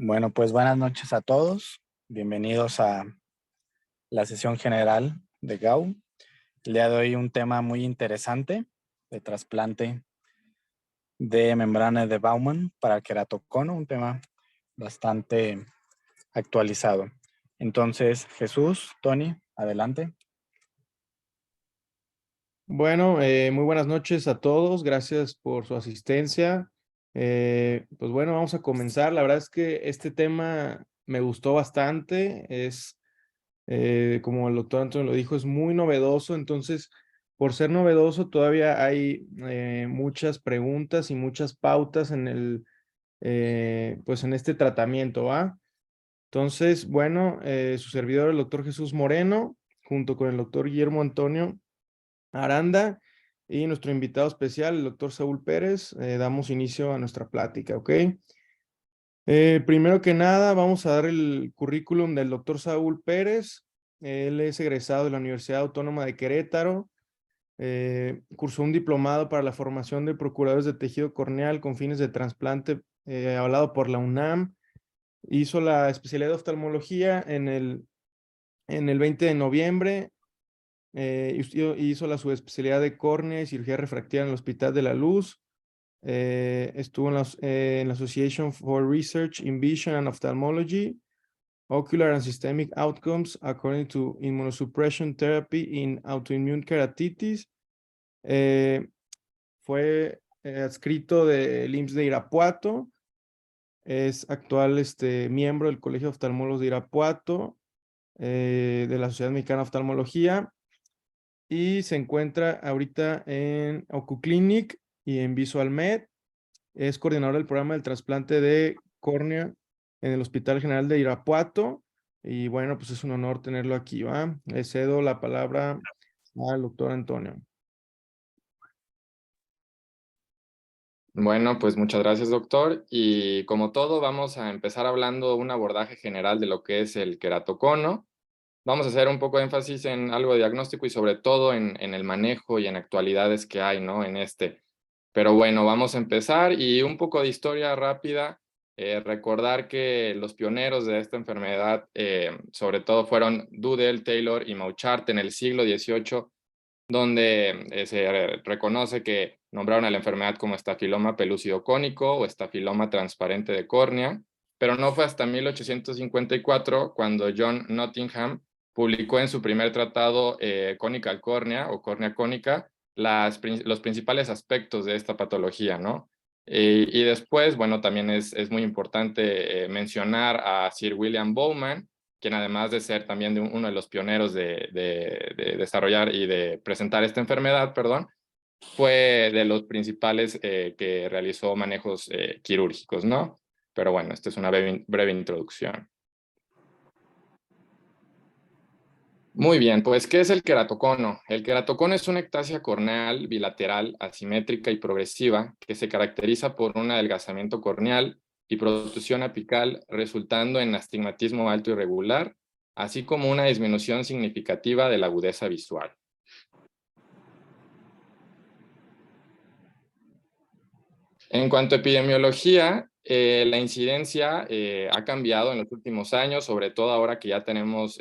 Bueno, pues buenas noches a todos. Bienvenidos a la sesión general de GAU. El día de hoy un tema muy interesante de trasplante de membrana de Bowman para queratocono, un tema bastante actualizado. Entonces, Jesús, Tony, adelante. Bueno, muy buenas noches a todos. Gracias por su asistencia. Pues bueno, vamos a comenzar. La verdad es que este tema me gustó bastante. Como el doctor Antonio lo dijo, es muy novedoso. Entonces, por ser novedoso, todavía hay muchas preguntas y muchas pautas pues en este tratamiento, ¿va? Entonces, bueno, su servidor, el doctor Jesús Moreno, junto con el doctor Guillermo Antonio Aranda y nuestro invitado especial, el doctor Saúl Pérez, damos inicio a nuestra plática, ¿ok? Primero que nada, vamos a dar el currículum del doctor Saúl Pérez. Él es egresado de la Universidad Autónoma de Querétaro. Cursó un diplomado para la formación de procuradores de tejido corneal con fines de trasplante, avalado por la UNAM. Hizo la especialidad de oftalmología en el 20 de noviembre. Hizo la subespecialidad de córnea y cirugía refractiva en el Hospital de la Luz. Estuvo en la Association for Research in Vision and Ophthalmology, Ocular and Systemic Outcomes According to Immunosuppression Therapy in Autoimmune Keratitis. Fue adscrito del IMSS de Irapuato. Es actual miembro del Colegio de Oftalmólogos de Irapuato, de la Sociedad Mexicana de Oftalmología, y se encuentra ahorita en OcuClinic y en VisualMed. Es coordinador del programa del trasplante de córnea en el Hospital General de Irapuato. Y bueno, pues es un honor tenerlo aquí, ¿va? Le cedo la palabra al doctor Antonio. Bueno, pues muchas gracias, doctor. Y como todo, vamos a empezar hablando un abordaje general de lo que es el queratocono. Vamos a hacer un poco de énfasis en algo de diagnóstico y sobre todo en el manejo y en actualidades que hay, ¿no? En este. Pero bueno, vamos a empezar y un poco de historia rápida. Recordar que los pioneros de esta enfermedad, sobre todo, fueron Dudell, Taylor y Mauchart en el siglo XVIII, donde se reconoce que nombraron a la enfermedad como estafiloma pelúcido cónico o estafiloma transparente de córnea, pero no fue hasta 1854 cuando John Nottingham publicó en su primer tratado Conical Cornea o córnea cónica los principales aspectos de esta patología, ¿no? Y después, bueno, también es muy importante mencionar a Sir William Bowman, quien además de ser también uno de los pioneros de desarrollar y de presentar esta enfermedad, perdón, fue de los principales que realizó manejos quirúrgicos, ¿no? Pero bueno, esta es una breve introducción. Muy bien, pues, ¿qué es el queratocono? El queratocono es una ectasia corneal bilateral, asimétrica y progresiva que se caracteriza por un adelgazamiento corneal y protrusión apical, resultando en astigmatismo alto irregular, así como una disminución significativa de la agudeza visual. En cuanto a epidemiología, la incidencia ha cambiado en los últimos años, sobre todo ahora que ya tenemos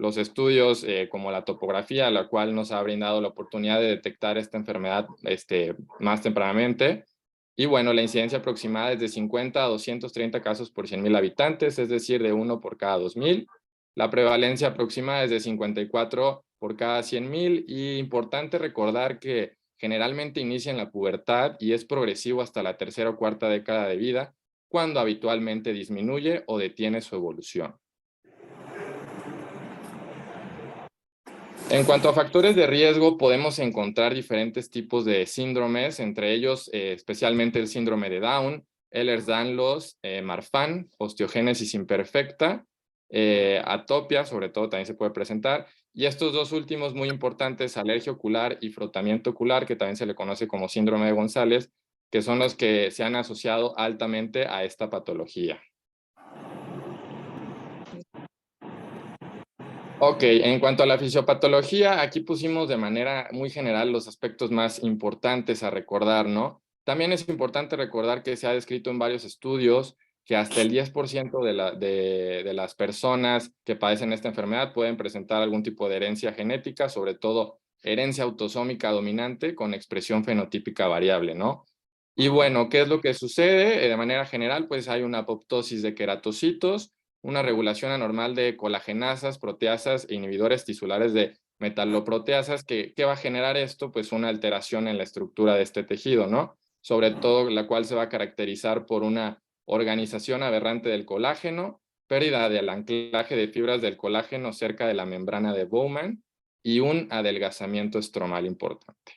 los estudios como la topografía, la cual nos ha brindado la oportunidad de detectar esta enfermedad más tempranamente. Y bueno, la incidencia aproximada es de 50 a 230 casos por 100,000 habitantes, es decir, de 1 por cada 2,000. La prevalencia aproximada es de 54 por cada 100,000. Y importante recordar que generalmente inicia en la pubertad y es progresivo hasta la tercera o cuarta década de vida, cuando habitualmente disminuye o detiene su evolución. En cuanto a factores de riesgo, podemos encontrar diferentes tipos de síndromes, entre ellos especialmente el síndrome de Down, Ehlers-Danlos, Marfan, osteogénesis imperfecta, atopia, sobre todo también se puede presentar, y estos dos últimos muy importantes, alergia ocular y frotamiento ocular, que también se le conoce como síndrome de González, que son los que se han asociado altamente a esta patología. Ok, en cuanto a la fisiopatología, aquí pusimos de manera muy general los aspectos más importantes a recordar, ¿no? También es importante recordar que se ha descrito en varios estudios que hasta el 10% de las personas que padecen esta enfermedad pueden presentar algún tipo de herencia genética, sobre todo herencia autosómica dominante con expresión fenotípica variable, ¿no? Y bueno, ¿qué es lo que sucede? De manera general, pues hay una apoptosis de queratocitos, una regulación anormal de colagenasas, proteasas e inhibidores tisulares de metaloproteasas. ¿Qué va a generar esto? Pues una alteración en la estructura de este tejido, ¿no? Sobre todo la cual se va a caracterizar por una organización aberrante del colágeno, pérdida del anclaje de fibras del colágeno cerca de la membrana de Bowman y un adelgazamiento estromal importante.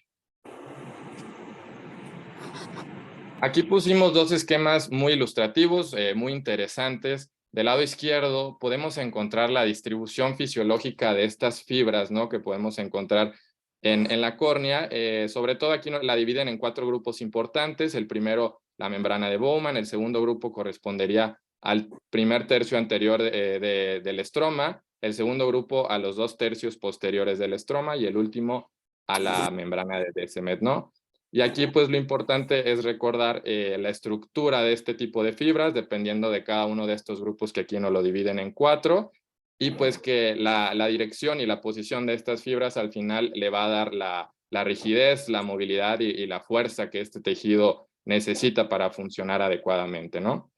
Aquí pusimos dos esquemas muy ilustrativos, muy interesantes. Del lado izquierdo podemos encontrar la distribución fisiológica de estas fibras, ¿no? Que podemos encontrar en la córnea. Sobre todo aquí la dividen en 4 grupos importantes. El primero, la membrana de Bowman. El segundo grupo correspondería al primer tercio anterior del estroma. El segundo grupo a los 2 tercios posteriores del estroma. Y el último a la membrana de Descemet, ¿no? Y aquí pues lo importante es recordar la estructura de este tipo de fibras, dependiendo de cada uno de estos grupos que aquí nos lo dividen en 4, y pues que la dirección y la posición de estas fibras al final le va a dar la rigidez, la movilidad y la fuerza que este tejido necesita para funcionar adecuadamente, ¿no?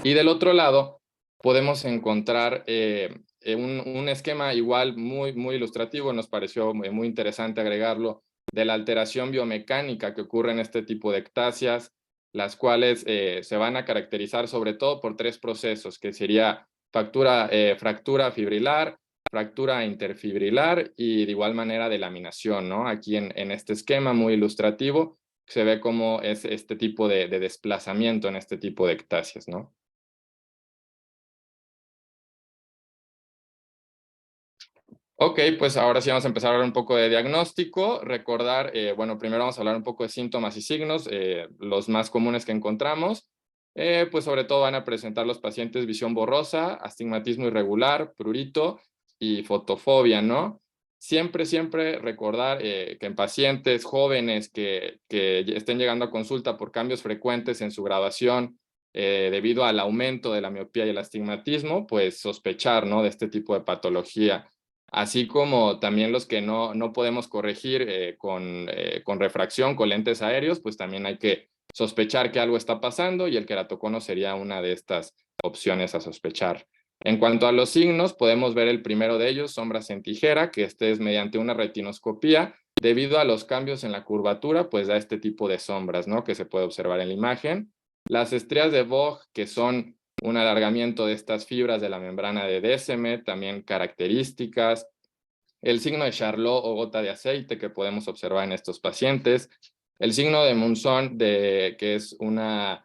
Y del otro lado podemos encontrar un esquema igual muy ilustrativo, nos pareció muy interesante agregarlo, de la alteración biomecánica que ocurre en este tipo de ectasias, las cuales se van a caracterizar sobre todo por 3 procesos, que sería fractura fibrilar, fractura interfibrilar y de igual manera de laminación, ¿no? Aquí en este esquema muy ilustrativo se ve cómo es este tipo de desplazamiento en este tipo de ectasias, ¿no? Ok, pues ahora sí vamos a empezar a hablar un poco de diagnóstico. Recordar, bueno, primero vamos a hablar un poco de síntomas y signos, los más comunes que encontramos. Pues sobre todo van a presentar los pacientes visión borrosa, astigmatismo irregular, prurito y fotofobia, ¿no? Siempre recordar que en pacientes jóvenes que estén llegando a consulta por cambios frecuentes en su graduación debido al aumento de la miopía y el astigmatismo, pues sospechar, ¿no? De este tipo de patología. Así como también los que no podemos corregir con refracción, con lentes aéreos, pues también hay que sospechar que algo está pasando y el queratocono sería una de estas opciones a sospechar. En cuanto a los signos, podemos ver el primero de ellos, sombras en tijera, que este es mediante una retinoscopía. Debido a los cambios en la curvatura, pues da este tipo de sombras, ¿no? Que se puede observar en la imagen. Las estrías de Vogt, que son un alargamiento de estas fibras de la membrana de Descemet, también características. El signo de Charlot o gota de aceite que podemos observar en estos pacientes. El signo de Munson, que es una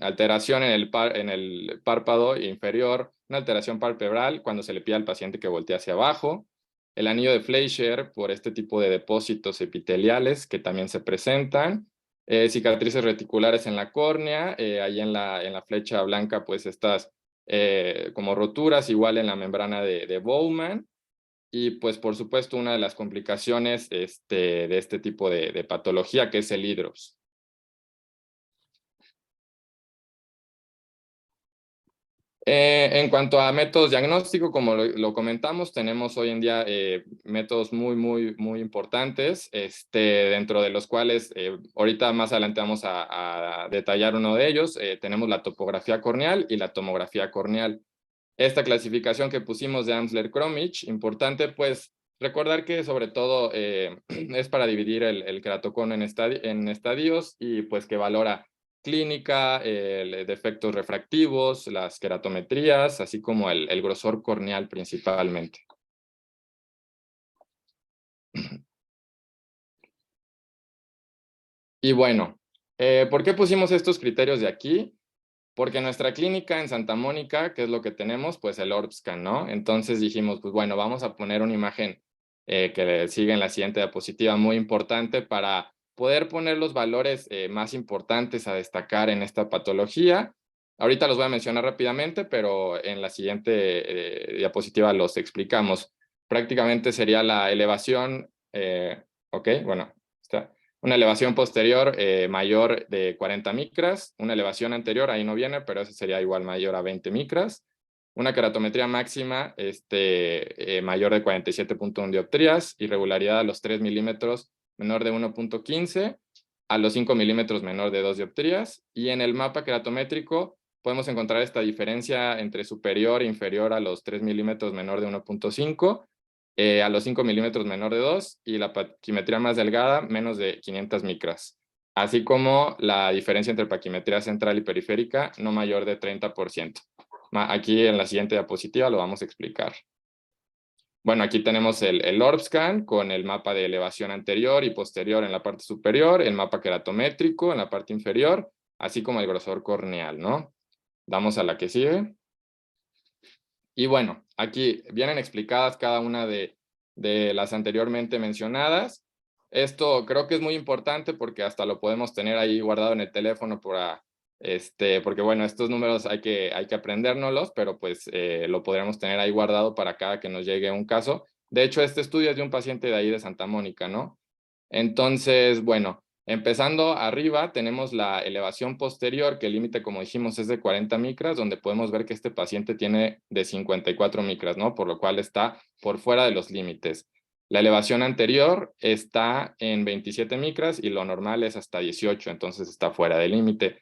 alteración en el párpado inferior, una alteración palpebral cuando se le pide al paciente que voltee hacia abajo. El anillo de Fleischer por este tipo de depósitos epiteliales que también se presentan. Cicatrices reticulares en la córnea, ahí en la flecha blanca, pues estas como roturas, igual en la membrana de Bowman. Y pues por supuesto una de las complicaciones de este tipo de patología, que es el hidrops. En cuanto a métodos diagnósticos, como lo comentamos, tenemos hoy en día métodos muy importantes, dentro de los cuales ahorita más adelante vamos a detallar uno de ellos. Tenemos la topografía corneal y la tomografía corneal. Esta clasificación que pusimos de Amsler-Cronich, importante pues recordar que sobre todo es para dividir el queratocono en estadios y pues que valora clínica, defectos refractivos, las queratometrías, así como el grosor corneal principalmente. Y bueno, ¿por qué pusimos estos criterios de aquí? Porque nuestra clínica en Santa Mónica, ¿qué es lo que tenemos? Pues el Orbscan, ¿no? Entonces dijimos, pues bueno, vamos a poner una imagen que sigue en la siguiente diapositiva, muy importante para poder poner los valores más importantes a destacar en esta patología. Ahorita los voy a mencionar rápidamente, pero en la siguiente diapositiva los explicamos. Prácticamente sería la elevación, ok, bueno, está. Una elevación posterior mayor de 40 micras, una elevación anterior, ahí no viene, pero esa sería igual mayor a 20 micras. Una keratometría máxima mayor de 47.1 dioptrías, irregularidad a los 3 milímetros menor de 1.15, a los 5 milímetros menor de 2 dioptrías, y en el mapa keratométrico podemos encontrar esta diferencia entre superior e inferior a los 3 milímetros menor de 1.5, a los 5 milímetros menor de 2, y la paquimetría más delgada menos de 500 micras, así como la diferencia entre paquimetría central y periférica no mayor de 30%. Aquí en la siguiente diapositiva lo vamos a explicar. Bueno, aquí tenemos el Orb Scan con el mapa de elevación anterior y posterior en la parte superior, el mapa keratométrico en la parte inferior, así como el grosor corneal, ¿no? Damos a la que sigue. Y bueno, aquí vienen explicadas cada una de las anteriormente mencionadas. Esto creo que es muy importante porque hasta lo podemos tener ahí guardado en el teléfono porque bueno, estos números hay que aprendérnoslos, pero pues lo podríamos tener ahí guardado para cada que nos llegue un caso. De hecho, este estudio es de un paciente de ahí de Santa Mónica, ¿no? Entonces, bueno, empezando arriba tenemos la elevación posterior, que el límite, como dijimos, es de 40 micras, donde podemos ver que este paciente tiene de 54 micras, ¿no? Por lo cual está por fuera de los límites. La elevación anterior está en 27 micras y lo normal es hasta 18, entonces está fuera del límite.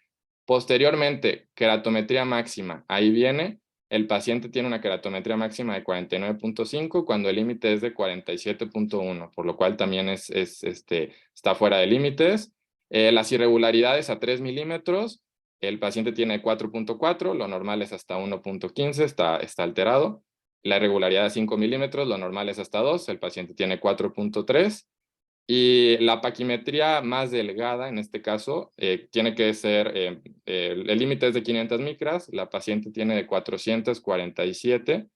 Posteriormente, keratometría máxima, ahí viene. El paciente tiene una keratometría máxima de 49.5 cuando el límite es de 47.1, por lo cual también está fuera de límites. Las irregularidades a 3 milímetros, el paciente tiene 4.4, lo normal es hasta 1.15, está alterado. La irregularidad a 5 milímetros, lo normal es hasta 2, el paciente tiene 4.3. Y la paquimetría más delgada, en este caso, tiene que ser, el límite es de 500 micras, la paciente tiene de 447.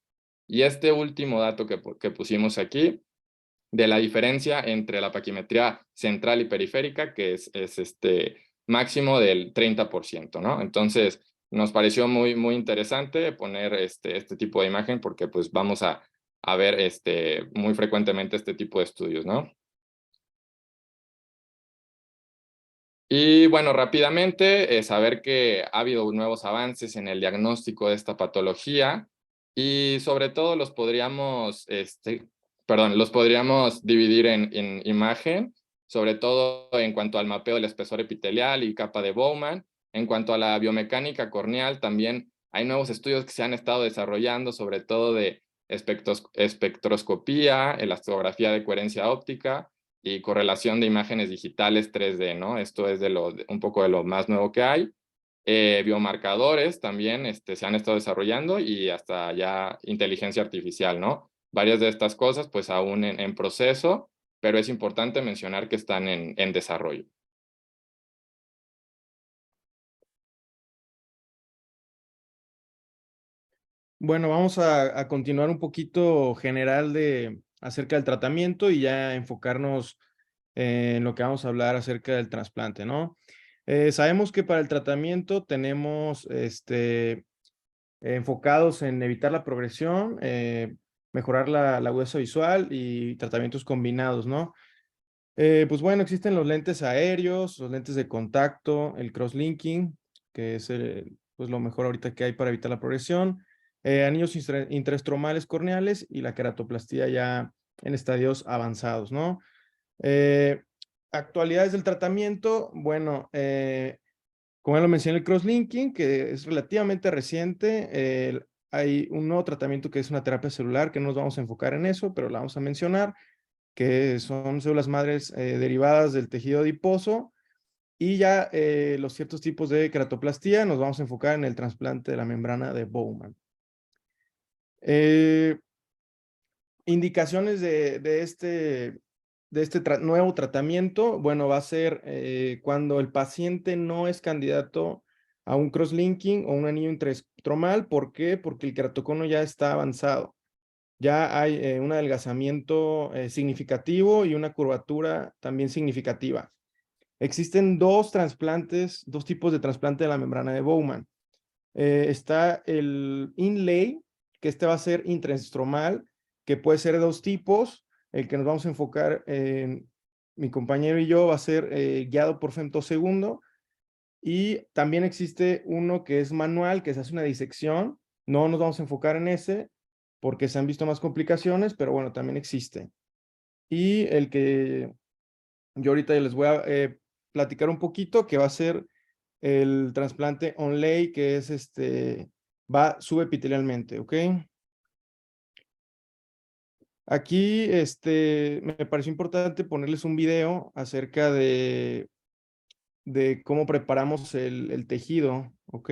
Y este último dato que pusimos aquí, de la diferencia entre la paquimetría central y periférica, que es máximo del 30%, ¿no? Entonces, nos pareció muy, muy interesante poner este tipo de imagen porque pues vamos a ver muy frecuentemente este tipo de estudios, ¿no? Y bueno, rápidamente, saber que ha habido nuevos avances en el diagnóstico de esta patología y sobre todo los podríamos dividir en imagen, sobre todo en cuanto al mapeo del espesor epitelial y capa de Bowman. En cuanto a la biomecánica corneal, también hay nuevos estudios que se han estado desarrollando, sobre todo de espectroscopía, elastografía de coherencia óptica y correlación de imágenes digitales 3D, ¿no? Esto es un poco de lo más nuevo que hay. Biomarcadores también se han estado desarrollando y hasta ya inteligencia artificial, ¿no? Varias de estas cosas pues aún en proceso, pero es importante mencionar que están en desarrollo. Bueno, vamos a continuar un poquito general acerca del tratamiento y ya enfocarnos en lo que vamos a hablar acerca del trasplante, ¿no? Sabemos que para el tratamiento tenemos enfocados en evitar la progresión, mejorar la agudeza visual y tratamientos combinados, ¿no? Pues bueno, existen los lentes aéreos, los lentes de contacto, el crosslinking, que es pues lo mejor ahorita que hay para evitar la progresión, anillos intraestromales corneales y la queratoplastía ya en estadios avanzados, ¿no? Actualidades del tratamiento, bueno, como ya lo mencioné, el crosslinking, que es relativamente reciente, hay un nuevo tratamiento que es una terapia celular, que no nos vamos a enfocar en eso, pero la vamos a mencionar, que son células madres derivadas del tejido adiposo, y ya los ciertos tipos de queratoplastía nos vamos a enfocar en el trasplante de la membrana de Bowman. Indicaciones de este nuevo tratamiento, bueno, va a ser cuando el paciente no es candidato a un crosslinking o un anillo intraestromal. ¿Por qué? Porque el queratocono ya está avanzado. Ya hay un adelgazamiento significativo y una curvatura también significativa. Existen dos tipos de trasplante de la membrana de Bowman. Está el inlay, que va a ser intraestromal, que puede ser de dos tipos. El que nos vamos a enfocar mi compañero y yo va a ser guiado por femtosegundo. Y también existe uno que es manual, que se hace una disección. No nos vamos a enfocar en ese porque se han visto más complicaciones, pero bueno, también existe. Y el que yo ahorita les voy a platicar un poquito, que va a ser el trasplante onlay, que es va subepitelialmente, ¿ok? Aquí me pareció importante ponerles un video acerca de cómo preparamos el tejido, ¿ok?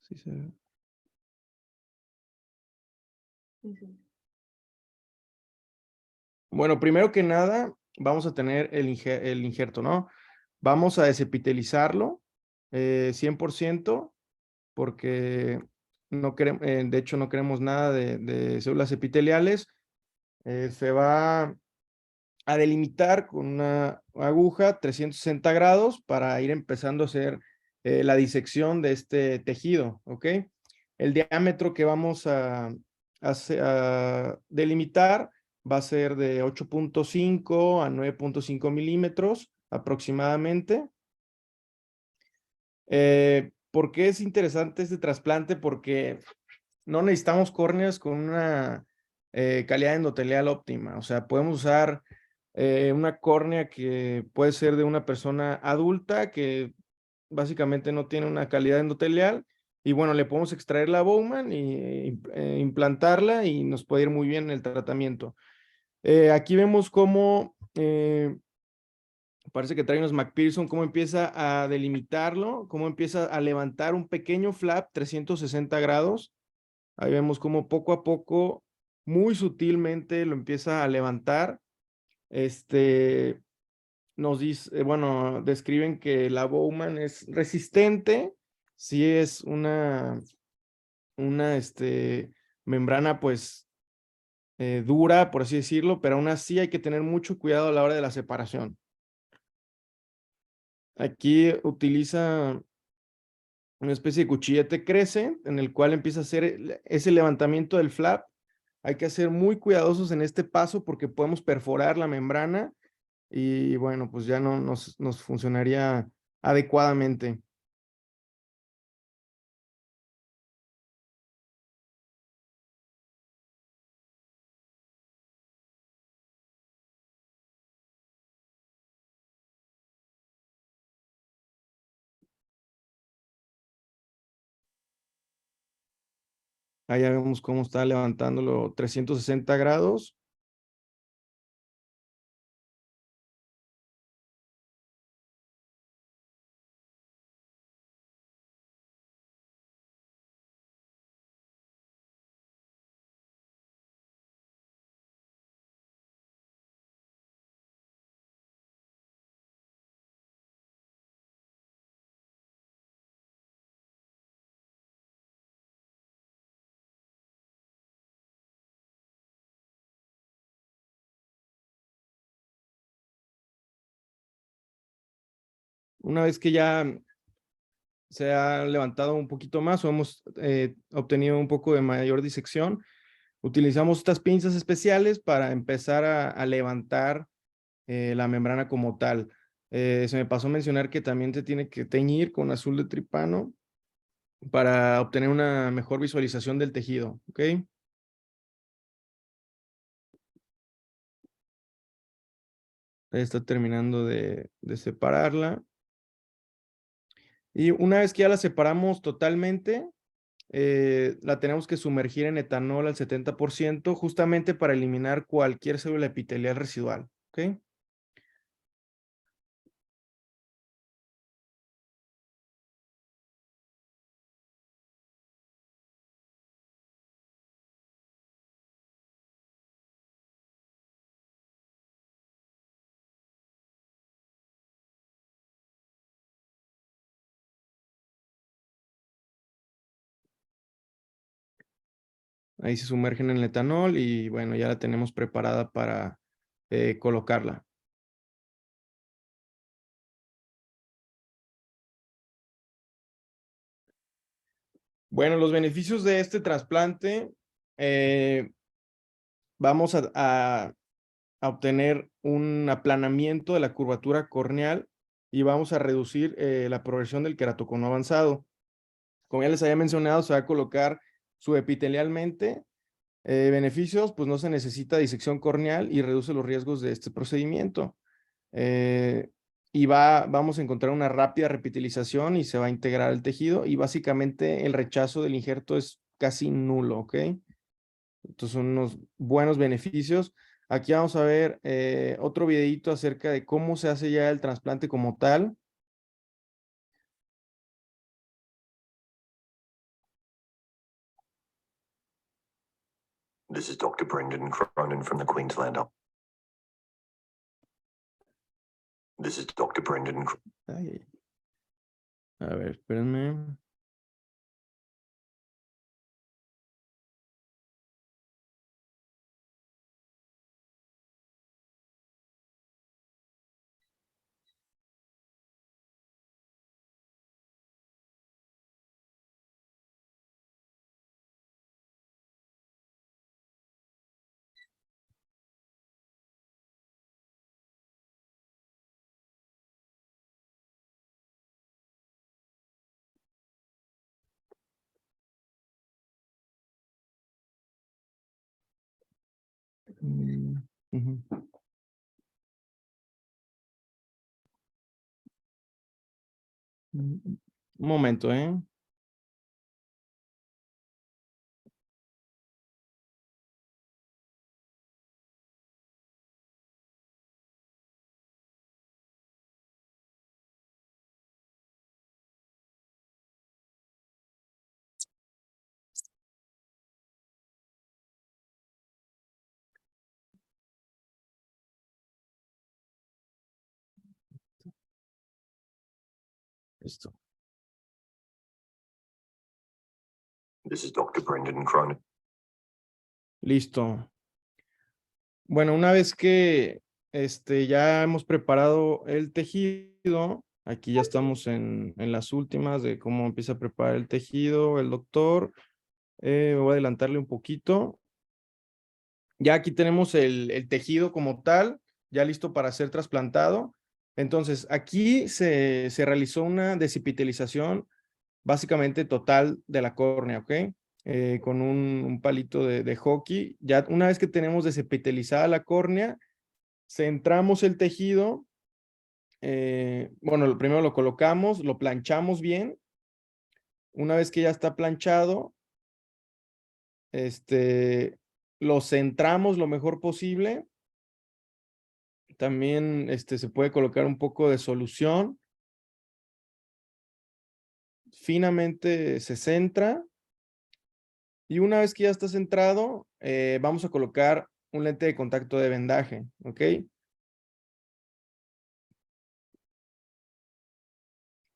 Sí, se ve. Bueno, primero que nada, vamos a tener el injerto, ¿no? Vamos a desepitelizarlo 100%, porque no queremos, de hecho, no queremos nada de células epiteliales. Se va a delimitar con una aguja 360 grados para ir empezando a hacer la disección de este tejido, ¿ok? El diámetro que vamos a delimitar va a ser de 8.5 a 9.5 milímetros aproximadamente. ¿Por qué es interesante este trasplante? Porque no necesitamos córneas con una calidad endotelial óptima. O sea, podemos usar una córnea que puede ser de una persona adulta que básicamente no tiene una calidad endotelial. Y bueno, le podemos extraer la Bowman y implantarla y nos puede ir muy bien en el tratamiento. Aquí vemos cómo parece que trae unos McPherson, cómo empieza a delimitarlo, cómo empieza a levantar un pequeño flap 360 grados. Ahí vemos cómo poco a poco, muy sutilmente lo empieza a levantar. Nos dice, bueno, describen que la Bowman es resistente, sí es una membrana pues dura, por así decirlo, pero aún así hay que tener mucho cuidado a la hora de la separación. Aquí utiliza una especie de cuchillete crece en el cual empieza a hacer ese levantamiento del flap. Hay que ser muy cuidadosos en este paso porque podemos perforar la membrana y bueno, pues ya no nos funcionaría adecuadamente. Ahí ya vemos cómo está levantándolo 360 grados. Una vez que ya se ha levantado un poquito más o hemos obtenido un poco de mayor disección, utilizamos estas pinzas especiales para empezar a levantar la membrana como tal. Se me pasó a mencionar que también se tiene que teñir con azul de tripano para obtener una mejor visualización del tejido, ¿ok? Ahí está terminando de separarla. Y una vez que ya la separamos totalmente, la tenemos que sumergir en etanol al 70% justamente para eliminar cualquier célula epitelial residual, ¿ok? Ahí se sumergen en el etanol y bueno, ya la tenemos preparada para colocarla. Bueno, los beneficios de este trasplante, vamos a obtener un aplanamiento de la curvatura corneal y vamos a reducir la progresión del queratocono avanzado. Como ya les había mencionado, se va a colocar subepitelialmente. Beneficios, pues no se necesita disección corneal y reduce los riesgos de este procedimiento. Y vamos a encontrar una rápida repitelización y se va a integrar el tejido y básicamente el rechazo del injerto es casi nulo, ¿ok? Entonces son unos buenos beneficios. Aquí vamos a ver otro videito acerca de cómo se hace ya el trasplante como tal. This is Dr. Brendan Cronin from the Queensland. This is Dr. Brendan. Ay. A ver, espérenme. Ujú. Un momento, ¿eh? Listo. This is Dr. Brendan Cronin. Listo. Bueno, una vez que ya hemos preparado el tejido, aquí ya estamos en las últimas de cómo empieza a preparar el tejido el doctor. Voy a adelantarle un poquito. Ya aquí tenemos el tejido como tal, ya listo para ser trasplantado. Entonces, aquí se realizó una desepitelización básicamente total de la córnea, ¿ok? Con un palito de hockey. Ya una vez que tenemos desepitelizada la córnea, centramos el tejido. Bueno, primero lo colocamos, lo planchamos bien. Una vez que ya está planchado, lo centramos lo mejor posible. También se puede colocar un poco de solución. Finamente se centra. Y una vez que ya está centrado, vamos a colocar un lente de contacto de vendaje, ¿ok?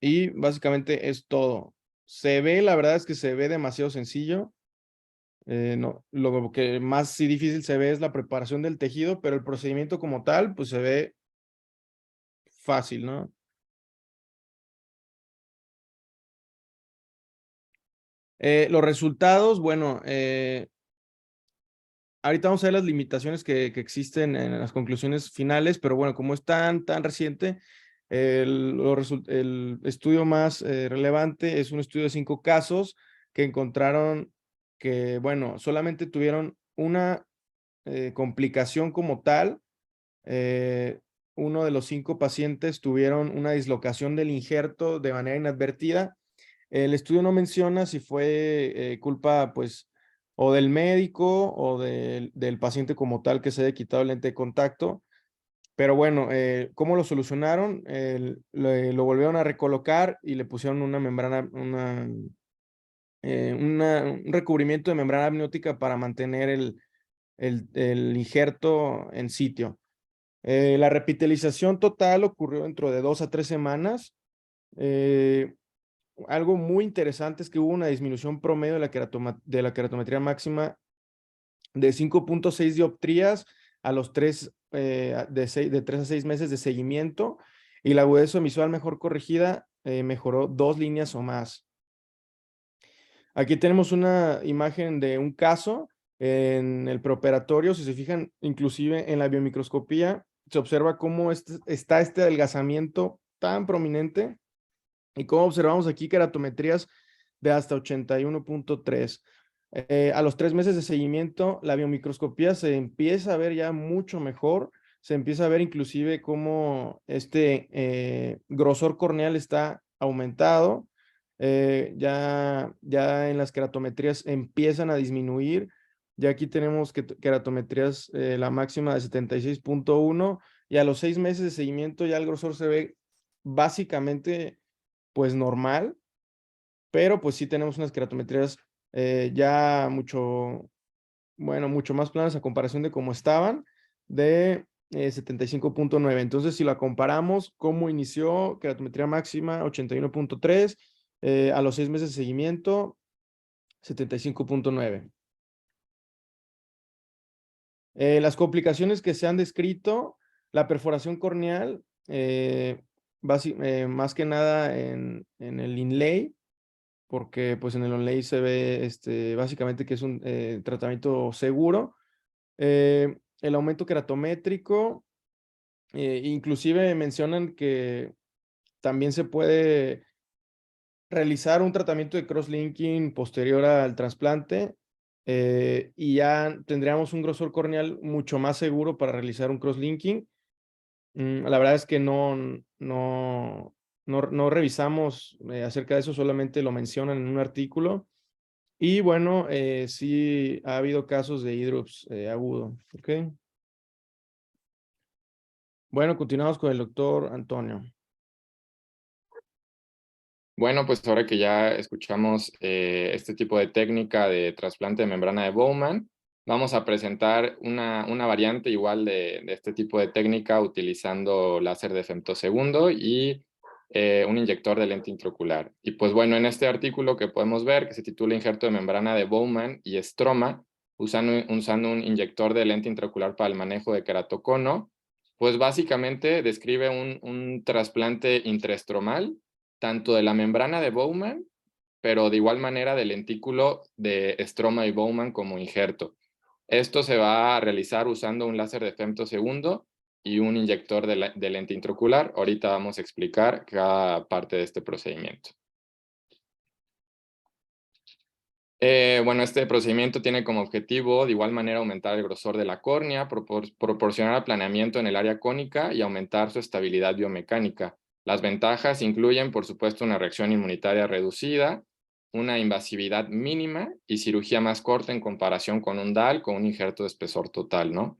Y básicamente es todo. Se ve, la verdad es que se ve demasiado sencillo. No, lo que más sí difícil se ve es la preparación del tejido, pero el procedimiento como tal, pues se ve fácil, ¿no? Los resultados, bueno, ahorita vamos a ver las limitaciones que existen en las conclusiones finales, pero bueno, como es tan reciente, el estudio más relevante es un estudio de 5 casos que encontraron que, bueno, solamente tuvieron una complicación como tal. Uno de los 5 pacientes tuvieron una dislocación del injerto de manera inadvertida. El estudio no menciona si fue culpa, pues, o del médico o del paciente como tal que se haya quitado el lente de contacto. Pero bueno, ¿cómo lo solucionaron? Lo volvieron a recolocar y le pusieron una membrana, un recubrimiento de membrana amniótica para mantener el injerto en sitio. La repitelización total ocurrió dentro de 2 a 3 semanas. Algo muy interesante es que hubo una disminución promedio de la queratometría máxima de 5.6 dioptrías a los 3 a 6 meses de seguimiento, y la agudeza visual mejor corregida mejoró 2 líneas o más. Aquí tenemos una imagen de un caso En el preoperatorio, si se fijan, inclusive en la biomicroscopía, se observa cómo está este adelgazamiento tan prominente y cómo observamos aquí keratometrías de hasta 81.3. A los 3 meses de seguimiento, la biomicroscopía se empieza a ver ya mucho mejor, se empieza a ver inclusive cómo este grosor corneal está aumentado, ya en las keratometrías empiezan a disminuir, ya aquí tenemos keratometrías, la máxima de 76.1 y a los 6 meses de seguimiento ya el grosor se ve básicamente pues normal, pero pues sí tenemos unas keratometrías ya mucho más planas a comparación de cómo estaban, de 75.9. Entonces, si la comparamos, cómo inició, keratometría máxima 81.3, a los 6 meses de seguimiento, 75.9. Las complicaciones que se han descrito, la perforación corneal, más que nada en el inlay, porque pues en el onlay se ve básicamente que es un tratamiento seguro. El aumento keratométrico, inclusive mencionan que también se puede realizar un tratamiento de crosslinking posterior al trasplante y ya tendríamos un grosor corneal mucho más seguro para realizar un crosslinking. La verdad es que no revisamos acerca de eso, solamente lo mencionan en un artículo. Y bueno, sí ha habido casos de hidrops agudo. ¿Ok? Bueno, continuamos con el doctor Antonio. Bueno, pues ahora que ya escuchamos este tipo de técnica de trasplante de membrana de Bowman, vamos a presentar una variante igual de este tipo de técnica utilizando láser de femtosegundo y un inyector de lente intraocular. Y pues bueno, en este artículo que podemos ver, que se titula Injerto de membrana de Bowman y estroma, usando un inyector de lente intraocular para el manejo de queratocono, pues básicamente describe un trasplante intraestromal tanto de la membrana de Bowman, pero de igual manera del lentículo de estroma y Bowman como injerto. Esto se va a realizar usando un láser de femtosegundo y un inyector de lente intraocular. Ahorita vamos a explicar cada parte de este procedimiento. Bueno, este procedimiento tiene como objetivo de igual manera aumentar el grosor de la córnea, proporcionar aplaneamiento en el área cónica y aumentar su estabilidad biomecánica. Las ventajas incluyen, por supuesto, una reacción inmunitaria reducida, una invasividad mínima y cirugía más corta en comparación con un DAL con un injerto de espesor total, ¿no?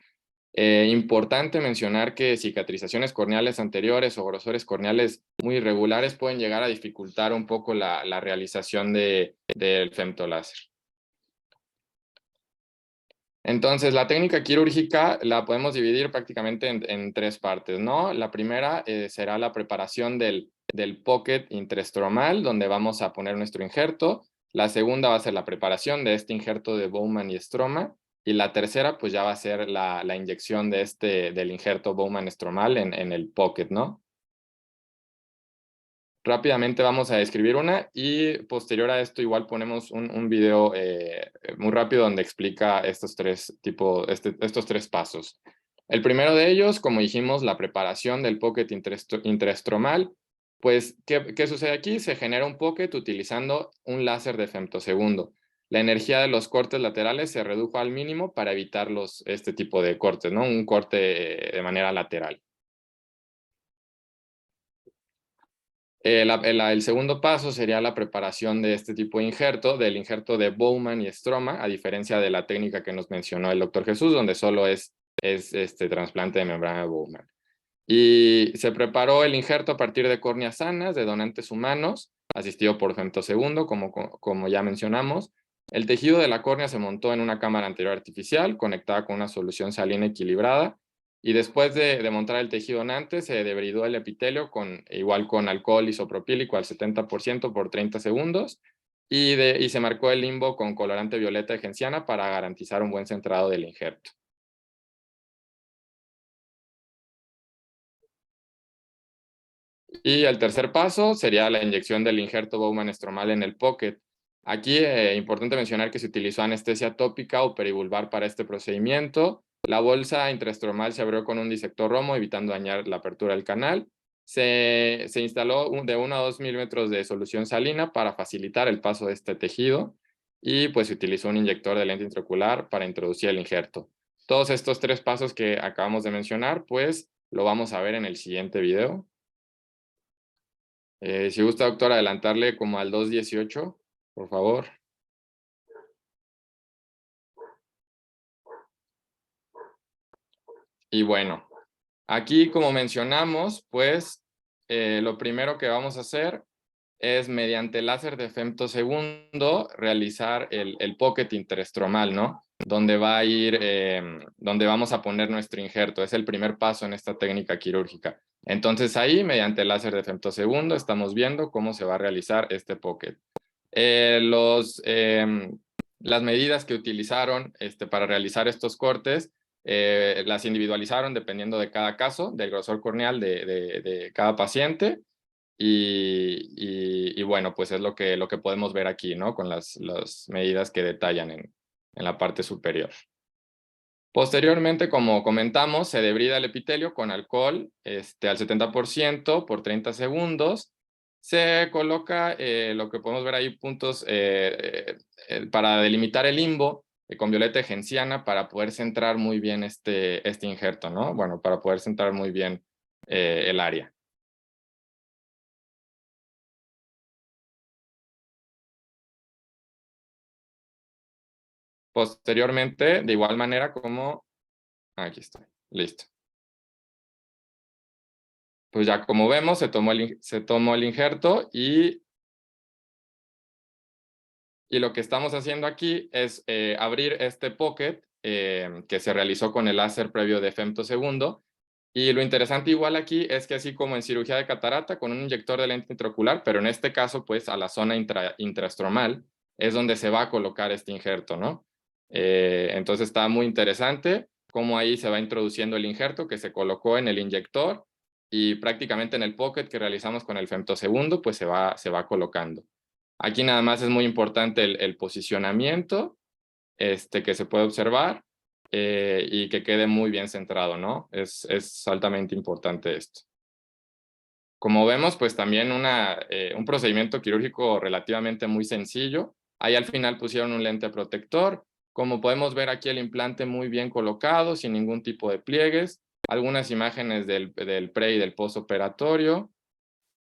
Importante mencionar que cicatrizaciones corneales anteriores o grosores corneales muy irregulares pueden llegar a dificultar un poco la realización del femtoláser. Entonces, la técnica quirúrgica la podemos dividir prácticamente en 3 partes, ¿no? La primera será la preparación del pocket intraestromal, donde vamos a poner nuestro injerto. La segunda va a ser la preparación de este injerto de Bowman y estroma. Y la tercera, pues ya va a ser la inyección del injerto Bowman estromal en el pocket, ¿no? Rápidamente vamos a describir una y posterior a esto igual ponemos un video muy rápido donde explica estos 3 pasos. El primero de ellos, como dijimos, la preparación del pocket intraestromal. Pues, ¿qué sucede aquí? Se genera un pocket utilizando un láser de femtosegundo. La energía de los cortes laterales se redujo al mínimo para evitar este tipo de cortes, ¿no? Un corte de manera lateral. El segundo paso sería la preparación de este tipo de injerto, del injerto de Bowman y estroma, a diferencia de la técnica que nos mencionó el doctor Jesús, donde solo es este trasplante de membrana de Bowman. Y se preparó el injerto a partir de córneas sanas de donantes humanos, asistido por femtosegundo, como ya mencionamos. El tejido de la córnea se montó en una cámara anterior artificial, conectada con una solución salina equilibrada, y después de montar el tejido donante, se debridó el epitelio igual con alcohol isopropílico al 70% por 30 segundos, y se marcó el limbo con colorante violeta de genciana para garantizar un buen centrado del injerto. Y el tercer paso sería la inyección del injerto Bowman estromal en el pocket. Aquí importante mencionar que se utilizó anestesia tópica o perivulvar para este procedimiento. La bolsa intraestromal se abrió con un disector romo, evitando dañar la apertura del canal. Se instaló de 1 a 2 milímetros de solución salina para facilitar el paso de este tejido. Y pues se utilizó un inyector de lente intraocular para introducir el injerto. Todos estos 3 pasos que acabamos de mencionar, pues lo vamos a ver en el siguiente video. Si gusta, doctor, adelantarle como al 2.18, por favor. Y bueno, aquí como mencionamos, pues lo primero que vamos a hacer es mediante láser de femtosegundo realizar el pocket interestromal, ¿no? Donde va a ir, donde vamos a poner nuestro injerto. Es el primer paso en esta técnica quirúrgica. Entonces ahí, mediante el láser de femtosegundo, estamos viendo cómo se va a realizar este pocket. Las medidas que utilizaron para realizar estos cortes las individualizaron dependiendo de cada caso, del grosor corneal de cada paciente. Y bueno, pues es lo que podemos ver aquí, ¿no? Con las medidas que detallan en la parte superior. Posteriormente, como comentamos, se debrida el epitelio con alcohol al 70% por 30 segundos. Se coloca lo que podemos ver ahí, puntos para delimitar el limbo con violeta genciana para poder centrar muy bien este injerto, ¿no? Bueno, para poder centrar muy bien el área. Posteriormente, de igual manera como... Aquí está, listo. Pues ya como vemos, se tomó el injerto y lo que estamos haciendo aquí es abrir este pocket que se realizó con el láser previo de femtosegundo. Y lo interesante igual aquí es que así como en cirugía de catarata con un inyector de lente intraocular, pero en este caso pues a la zona intraestromal es donde se va a colocar este injerto, ¿no? Entonces está muy interesante cómo ahí se va introduciendo el injerto que se colocó en el inyector y prácticamente en el pocket que realizamos con el femtosegundo pues se va colocando. Aquí nada más es muy importante el posicionamiento que se puede observar y que quede muy bien centrado, ¿no? Es altamente importante esto. Como vemos, pues también un procedimiento quirúrgico relativamente muy sencillo. Ahí al final pusieron un lente protector. Como podemos ver aquí el implante muy bien colocado, sin ningún tipo de pliegues. Algunas imágenes del pre y del postoperatorio.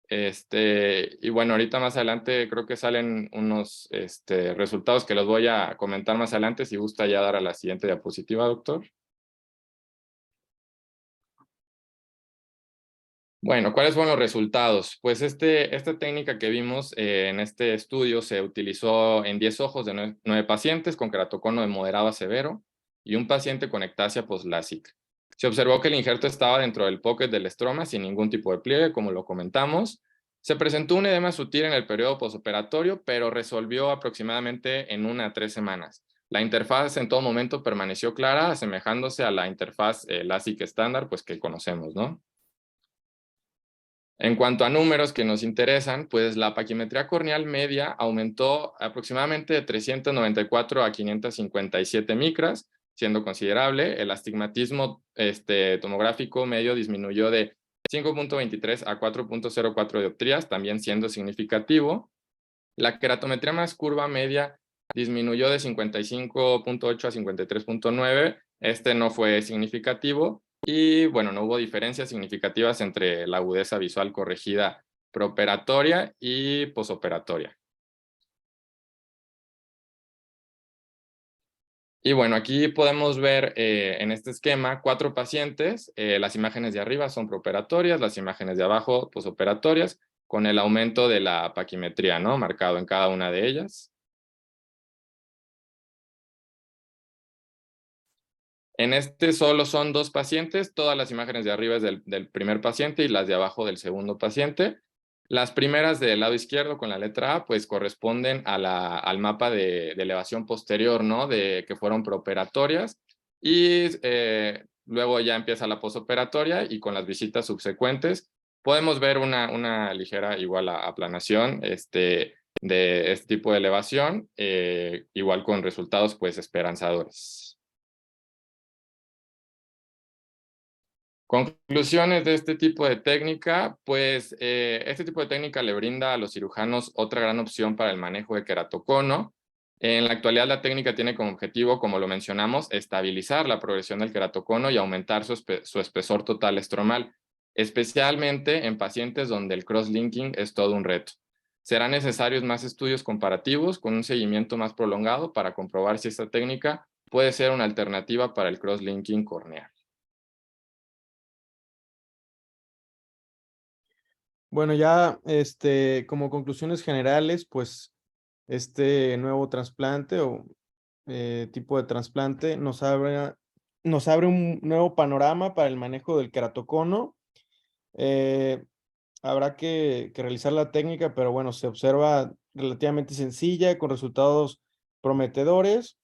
Y bueno, ahorita más adelante creo que salen unos resultados que los voy a comentar más adelante. Si gusta ya dar a la siguiente diapositiva, doctor. Bueno, ¿cuáles fueron los resultados? Pues esta técnica que vimos en este estudio se utilizó en 10 ojos de 9 pacientes con keratocono de moderado a severo y un paciente con ectasia post-LASIK. Se observó que el injerto estaba dentro del pocket del estroma sin ningún tipo de pliegue, como lo comentamos. Se presentó un edema sutil en el periodo postoperatorio, pero resolvió aproximadamente en 1 a 3 semanas. La interfaz en todo momento permaneció clara, asemejándose a la interfaz LASIK estándar, pues que conocemos, ¿no? En cuanto a números que nos interesan, pues la paquimetría corneal media aumentó aproximadamente de 394 a 557 micras, siendo considerable. El astigmatismo tomográfico medio disminuyó de 5.23 a 4.04 dioptrías, también siendo significativo. La queratometría más curva media disminuyó de 55.8 a 53.9. No fue significativo. Y bueno, no hubo diferencias significativas entre la agudeza visual corregida preoperatoria y posoperatoria. Y bueno, aquí podemos ver en este esquema 4 pacientes. Las imágenes de arriba son preoperatorias, las imágenes de abajo posoperatorias, con el aumento de la paquimetría, ¿no? Marcado en cada una de ellas. En solo son 2 pacientes, todas las imágenes de arriba es del primer paciente y las de abajo del segundo paciente. Las primeras del lado izquierdo con la letra A pues corresponden al mapa de elevación posterior, ¿no? Que fueron preoperatorias y luego ya empieza la posoperatoria y con las visitas subsecuentes podemos ver una ligera igual aplanación de este tipo de elevación, igual con resultados pues esperanzadores. Conclusiones de este tipo de técnica, pues este tipo de técnica le brinda a los cirujanos otra gran opción para el manejo de queratocono. En la actualidad la técnica tiene como objetivo, como lo mencionamos, estabilizar la progresión del queratocono y aumentar su espesor total estromal, especialmente en pacientes donde el cross-linking es todo un reto. Serán necesarios más estudios comparativos con un seguimiento más prolongado para comprobar si esta técnica puede ser una alternativa para el cross-linking corneal. Bueno, ya como conclusiones generales, pues este nuevo trasplante o tipo de trasplante nos abre un nuevo panorama para el manejo del queratocono. Habrá que realizar la técnica, pero bueno, se observa relativamente sencilla, con resultados prometedores.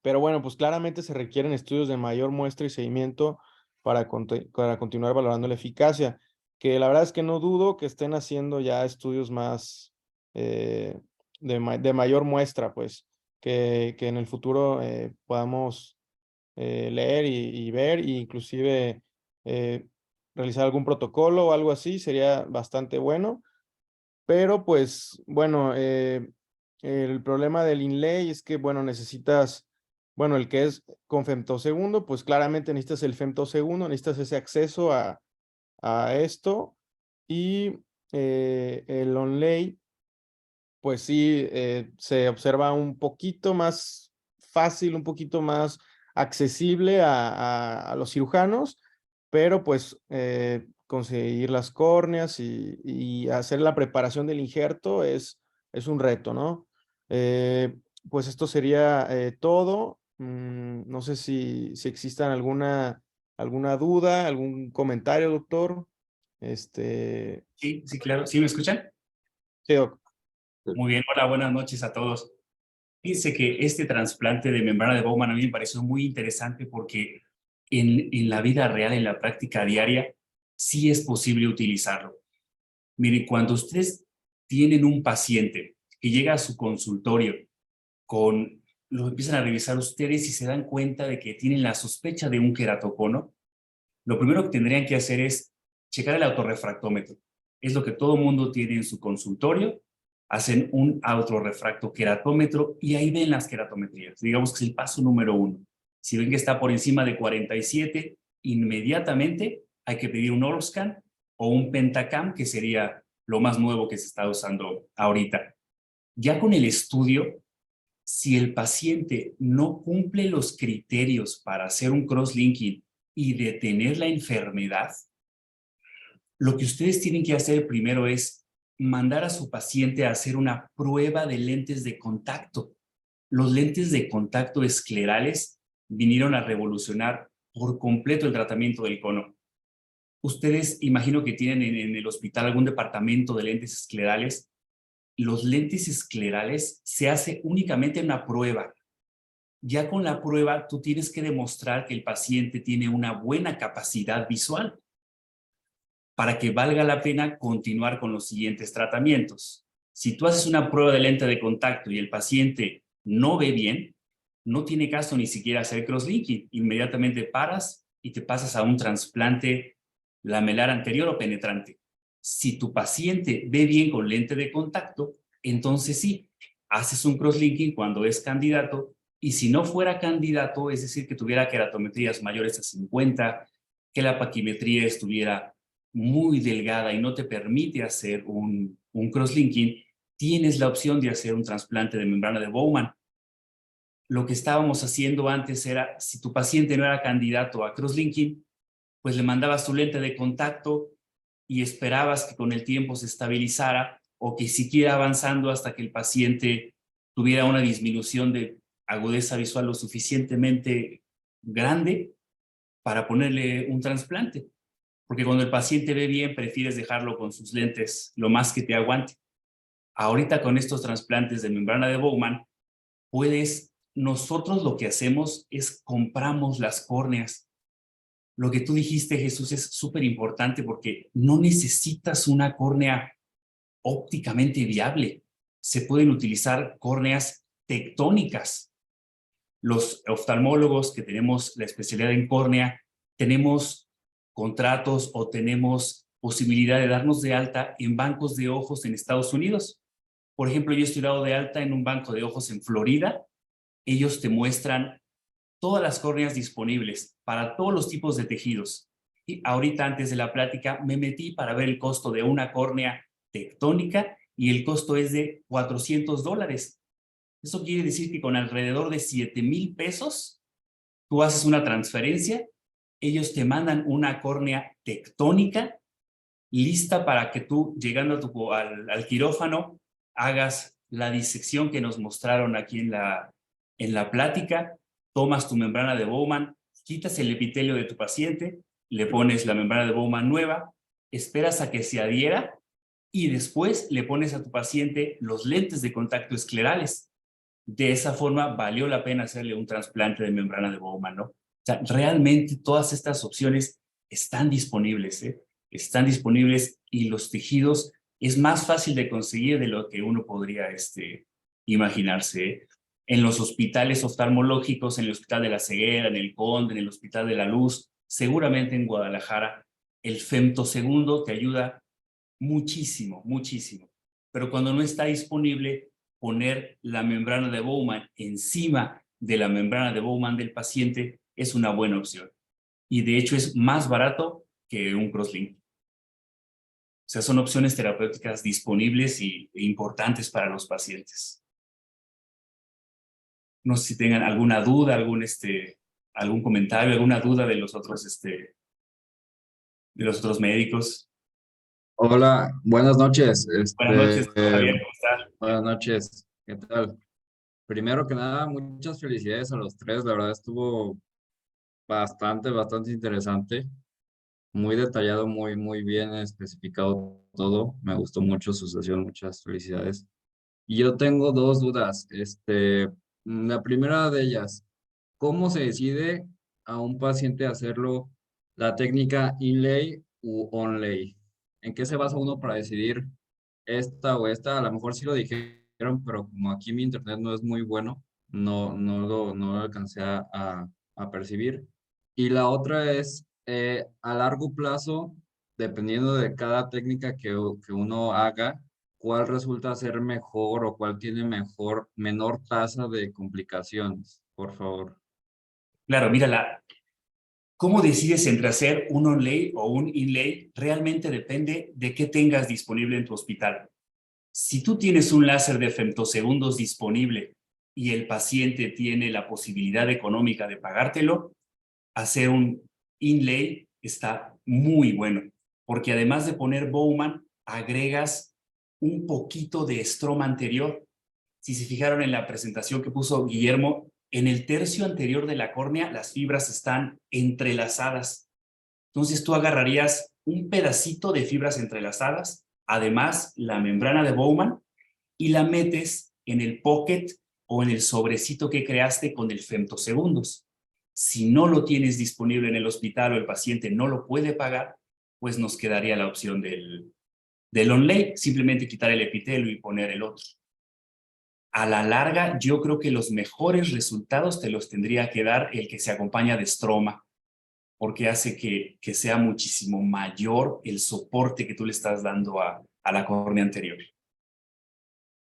Pero bueno, pues claramente se requieren estudios de mayor muestra y seguimiento para continuar valorando la eficacia, que la verdad es que no dudo que estén haciendo ya estudios más de mayor muestra, pues, que en el futuro podamos leer y ver, e inclusive realizar algún protocolo o algo así, sería bastante bueno. Pero pues, bueno, el problema del inlay es que, bueno, necesitas, bueno, el que es con femtosegundo, pues claramente necesitas el femtosegundo, necesitas ese acceso a esto. Y el onlay, pues sí, se observa un poquito más fácil, un poquito más accesible a los cirujanos, pero pues conseguir las córneas y hacer la preparación del injerto es un reto, ¿no? Pues esto sería todo. No sé si existan alguna duda, algún comentario, doctor. Sí, sí, claro. ¿Sí me escuchan? Sí, doc. Muy bien. Hola, buenas noches a todos. Fíjense que este trasplante de membrana de Bowman a mí me pareció muy interesante porque en la vida real, en la práctica diaria, sí es posible utilizarlo. Miren, cuando ustedes tienen un paciente que llega a su consultorio lo empiezan a revisar ustedes y se dan cuenta de que tienen la sospecha de un queratocono, lo primero que tendrían que hacer es checar el autorrefractómetro. Es lo que todo mundo tiene en su consultorio. Hacen un autorrefractoqueratómetro y ahí ven las queratometrías. Digamos que es el paso número 1. Si ven que está por encima de 47, inmediatamente hay que pedir un Orlscan o un Pentacam, que sería lo más nuevo que se está usando ahorita. Ya con el estudio, si el paciente no cumple los criterios para hacer un cross-linking y detener la enfermedad, lo que ustedes tienen que hacer primero es mandar a su paciente a hacer una prueba de lentes de contacto. Los lentes de contacto esclerales vinieron a revolucionar por completo el tratamiento del cono. Ustedes imagino que tienen en el hospital algún departamento de lentes esclerales. Los lentes esclerales se hace únicamente una prueba. Ya con la prueba tú tienes que demostrar que el paciente tiene una buena capacidad visual para que valga la pena continuar con los siguientes tratamientos. Si tú haces una prueba de lente de contacto y el paciente no ve bien, no tiene caso ni siquiera hacer cross-linking. Inmediatamente paras y te pasas a un trasplante lamelar anterior o penetrante. Si tu paciente ve bien con lente de contacto, entonces sí, haces un cross-linking cuando es candidato, y si no fuera candidato, es decir, que tuviera queratometrías mayores a 50, que la paquimetría estuviera muy delgada y no te permite hacer un cross-linking, tienes la opción de hacer un trasplante de membrana de Bowman. Lo que estábamos haciendo antes era, si tu paciente no era candidato a cross-linking, pues le mandabas tu lente de contacto y esperabas que con el tiempo se estabilizara o que siguiera avanzando hasta que el paciente tuviera una disminución de agudeza visual lo suficientemente grande para ponerle un trasplante. Porque cuando el paciente ve bien, prefieres dejarlo con sus lentes lo más que te aguante. Ahorita con estos trasplantes de membrana de Bowman, nosotros lo que hacemos es compramos las córneas. Lo que tú dijiste, Jesús, es súper importante porque no necesitas una córnea ópticamente viable. se pueden utilizar córneas tectónicas. Los oftalmólogos que tenemos la especialidad en córnea, tenemos contratos o tenemos posibilidad de darnos de alta en bancos de ojos en Estados Unidos. Por ejemplo, yo estoy dado de alta en un banco de ojos en Florida. Ellos te muestran todas las córneas disponibles para todos los tipos de tejidos. Y ahorita, antes de la plática, me metí para ver el costo de una córnea tectónica y el costo es de $400. Eso quiere decir que con alrededor de 7,000 pesos, tú haces una transferencia, ellos te mandan una córnea tectónica lista para que tú, llegando al quirófano, hagas la disección que nos mostraron aquí en la plática, tomas tu membrana de Bowman, quitas el epitelio de tu paciente, le pones la membrana de Bowman nueva, esperas a que se adhiera y después le pones a tu paciente los lentes de contacto esclerales. De esa forma valió la pena hacerle un trasplante de membrana de Bowman, ¿no? O sea, realmente todas estas opciones están disponibles, ¿eh? Están disponibles y los tejidos es más fácil de conseguir de lo que uno podría imaginarse, ¿eh? En los hospitales oftalmológicos, en el Hospital de la Ceguera, en el Conde, en el Hospital de la Luz, seguramente en Guadalajara, el femtosegundo te ayuda muchísimo, muchísimo. Pero cuando no está disponible, poner la membrana de Bowman encima de la membrana de Bowman del paciente es una buena opción. Y de hecho es más barato que un crosslink. O sea, son opciones terapéuticas disponibles e importantes para los pacientes. No sé si tengan alguna duda, algún comentario, alguna duda de los otros médicos. Hola, buenas noches. Buenas noches, Javier, ¿cómo estás? Buenas noches, ¿qué tal? Primero que nada, muchas felicidades a los tres. La verdad estuvo bastante interesante. Muy detallado, muy bien especificado todo. Me gustó mucho su sesión, muchas felicidades. Y yo tengo dos dudas. La primera de ellas, ¿cómo se decide a un paciente hacerlo la técnica inlay u onlay? ¿En qué se basa uno para decidir esta o esta? A lo mejor sí lo dijeron, pero como aquí mi internet no es muy bueno, no lo alcancé a percibir. Y la otra es, a largo plazo, dependiendo de cada técnica que uno haga, ¿cuál resulta ser mejor o cuál tiene menor tasa de complicaciones? Por favor. Claro, mira, cómo decides entre hacer un onlay o un inlay realmente depende de qué tengas disponible en tu hospital. Si tú tienes un láser de femtosegundos disponible y el paciente tiene la posibilidad económica de pagártelo, hacer un inlay está muy bueno, porque además de poner Bowman, agregas un poquito de estroma anterior. Si se fijaron en la presentación que puso Guillermo, en el tercio anterior de la córnea las fibras están entrelazadas. Entonces tú agarrarías un pedacito de fibras entrelazadas, además la membrana de Bowman, y la metes en el pocket o en el sobrecito que creaste con el femtosegundos. Si no lo tienes disponible en el hospital o el paciente no lo puede pagar, pues nos quedaría la opción del onlay, simplemente quitar el epitelio y poner el otro. A la larga, yo creo que los mejores resultados te los tendría que dar el que se acompaña de estroma, porque hace que sea muchísimo mayor el soporte que tú le estás dando a la córnea anterior.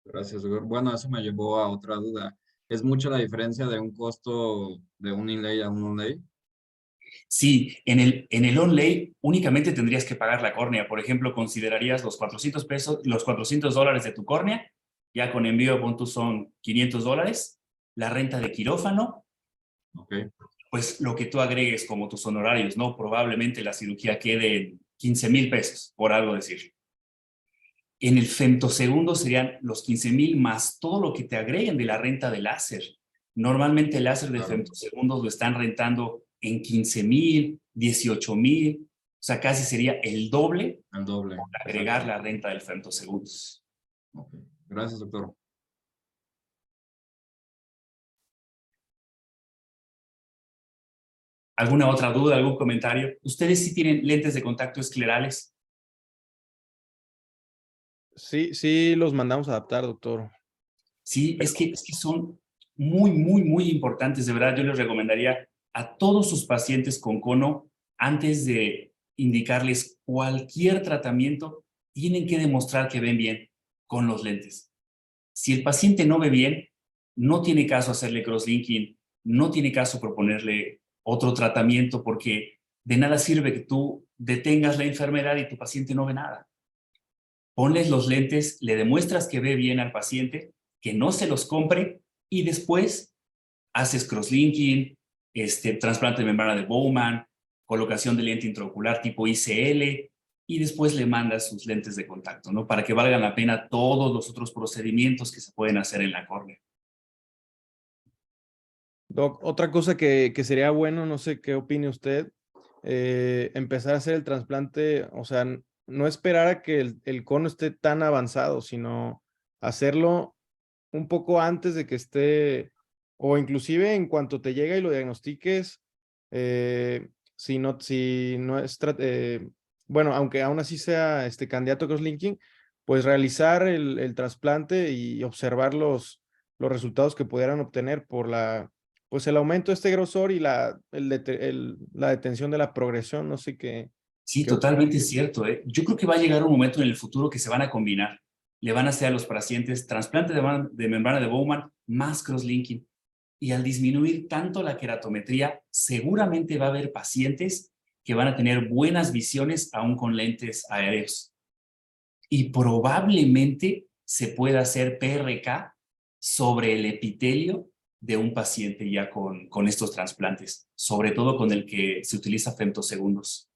Gracias, doctor. Bueno, eso me llevó a otra duda. ¿Es mucha la diferencia de un costo de un inlay a un onlay? Sí, en el onlay únicamente tendrías que pagar la córnea. Por ejemplo, considerarías los $400 de tu córnea, ya con envío puntos son $500, la renta de quirófano, Okay. pues lo que tú agregues como tus honorarios, ¿no? Probablemente la cirugía quede en 15,000 pesos, por algo decir. En el femtosegundo serían los 15,000 más todo lo que te agreguen de la renta de láser. Normalmente el láser de femtosegundos lo están rentando en 15,000, 18,000, o sea, casi sería el doble doble. por agregar la renta del femtosegundos. Okay. Gracias, doctor. ¿Alguna otra duda, algún comentario? ¿Ustedes sí tienen lentes de contacto esclerales? Sí, los mandamos a adaptar, doctor. Sí, es que son muy, muy, muy importantes. De verdad, yo les recomendaría a todos sus pacientes con cono, antes de indicarles cualquier tratamiento, tienen que demostrar que ven bien con los lentes. Si el paciente no ve bien, no tiene caso hacerle crosslinking, no tiene caso proponerle otro tratamiento, porque de nada sirve que tú detengas la enfermedad y tu paciente no ve nada. Ponles los lentes, le demuestras que ve bien al paciente, que no se los compre, y después haces crosslinking, trasplante de membrana de Bowman, colocación de lente intraocular tipo ICL, y después le mandas sus lentes de contacto, ¿no? Para que valgan la pena todos los otros procedimientos que se pueden hacer en la córnea. Doc, otra cosa que sería bueno, no sé qué opine usted, empezar a hacer el trasplante, o sea, no esperar a que el cono esté tan avanzado, sino hacerlo un poco antes de que esté, o inclusive en cuanto te llega y lo diagnostiques, si no es, bueno, aunque aún así sea candidato a crosslinking, pues realizar el trasplante y observar los resultados que pudieran obtener por pues el aumento de este grosor y la detención de la progresión, no sé qué. Sí, totalmente cierto, ¿eh? Yo creo que va a llegar un momento en el futuro que se van a combinar. Le van a hacer a los pacientes trasplante de membrana de Bowman más crosslinking. Y al disminuir tanto la queratometría, seguramente va a haber pacientes que van a tener buenas visiones aún con lentes aéreos. Y probablemente se pueda hacer PRK sobre el epitelio de un paciente ya con estos trasplantes, sobre todo con el que se utiliza femtosegundos.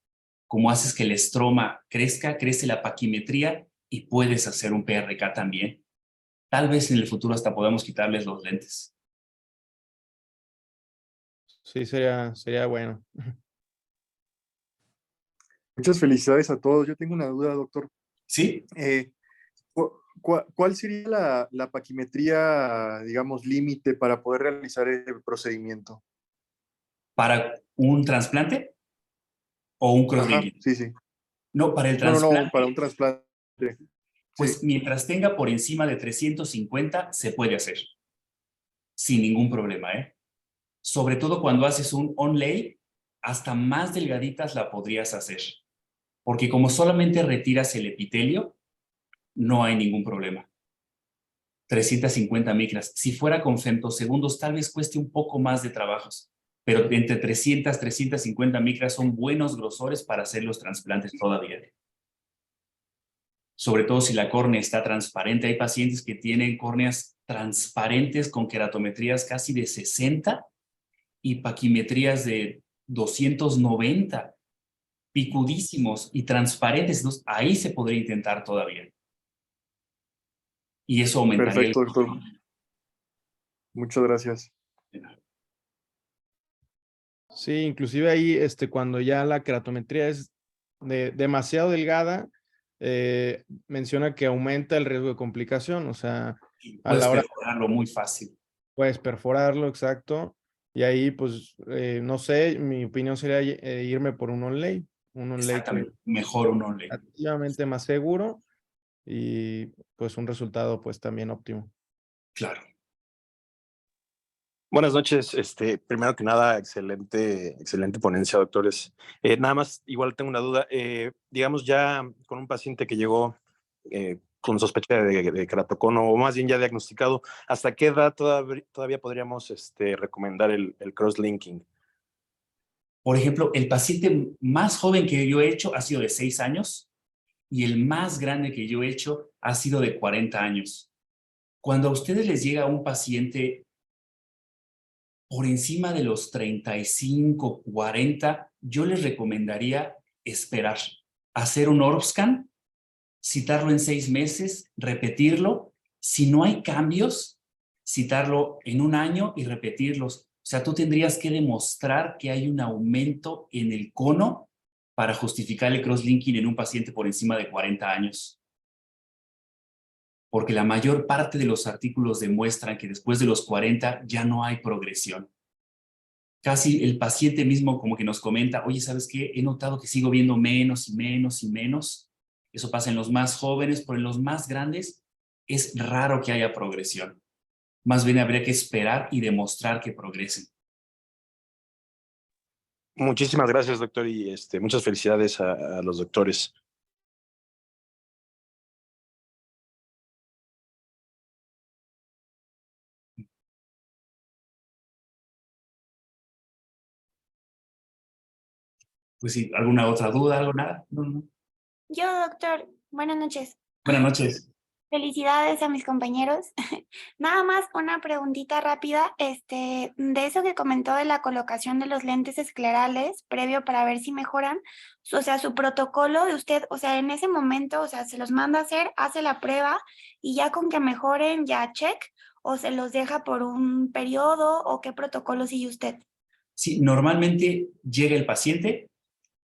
Como haces que el estroma crezca, crece la paquimetría y puedes hacer un PRK también. Tal vez en el futuro hasta podamos quitarles los lentes. Sí, sería bueno. Muchas felicidades a todos. Yo tengo una duda, doctor. ¿Sí? ¿Cuál sería la paquimetría, digamos, límite para poder realizar el procedimiento? ¿Para un trasplante o un Ajá, crosslinking? sí. No, para el No, trasplante, para un trasplante. pues Sí. mientras tenga por encima de 350, se puede hacer. Sin ningún problema, ¿eh? Sobre todo cuando haces un onlay, hasta más delgaditas la podrías hacer. Porque como solamente retiras el epitelio, no hay ningún problema. 350 micras. Si fuera con femtosegundos, tal vez cueste un poco más de trabajos, pero entre 300, 350 micras son buenos grosores para hacer los trasplantes todavía. Sobre todo si la córnea está transparente. Hay pacientes que tienen córneas transparentes con queratometrías casi de 60 y paquimetrías de 290, picudísimos y transparentes. Entonces, ahí se podría intentar todavía. Y eso aumentaría Perfecto, doctor. Muchas gracias. Sí, inclusive ahí, cuando ya la queratometría es demasiado delgada, menciona que aumenta el riesgo de complicación, o sea, a puedes la hora perforarlo muy fácil. puedes perforarlo, exacto, y ahí, pues, no sé, mi opinión sería irme por un onlay Exactamente, mejor un onlay. activamente más seguro y pues un resultado pues también óptimo. Claro. Buenas noches. Primero que nada, excelente ponencia, doctores. Nada más, igual tengo una duda. Digamos, ya con un paciente que llegó con sospecha de queratocono, o más bien ya diagnosticado, ¿hasta qué edad todavía podríamos recomendar el crosslinking? Por ejemplo, el paciente más joven que yo he hecho ha sido de 6 años y el más grande que yo he hecho ha sido de 40 años. Cuando a ustedes les llega un paciente por encima de los 35, 40, yo les recomendaría esperar, hacer un ORB-scan, citarlo en 6 meses, repetirlo. Si no hay cambios, citarlo en 1 año y repetirlos. O sea, tú tendrías que demostrar que hay un aumento en el cono para justificar el crosslinking en un paciente por encima de 40 años. Porque la mayor parte de los artículos demuestran que después de los 40 ya no hay progresión. Casi el paciente mismo como que nos comenta, oye, ¿sabes qué? He notado que sigo viendo menos y menos y menos. Eso pasa en los más jóvenes, pero en los más grandes es raro que haya progresión. Más bien habría que esperar y demostrar que progresen. Muchísimas gracias, doctor, y muchas felicidades a los doctores. Pues sí, ¿alguna otra duda? ¿Algo? ¿Nada? No. Yo, doctor, buenas noches. Buenas noches. Felicidades a mis compañeros. Nada más una preguntita rápida, de eso que comentó de la colocación de los lentes esclerales previo para ver si mejoran, o sea, su protocolo de usted, o sea, en ese momento, o sea, se los manda a hacer, hace la prueba y ya con que mejoren ya check, o se los deja por un periodo, o qué protocolo sigue usted. Sí, normalmente llega el paciente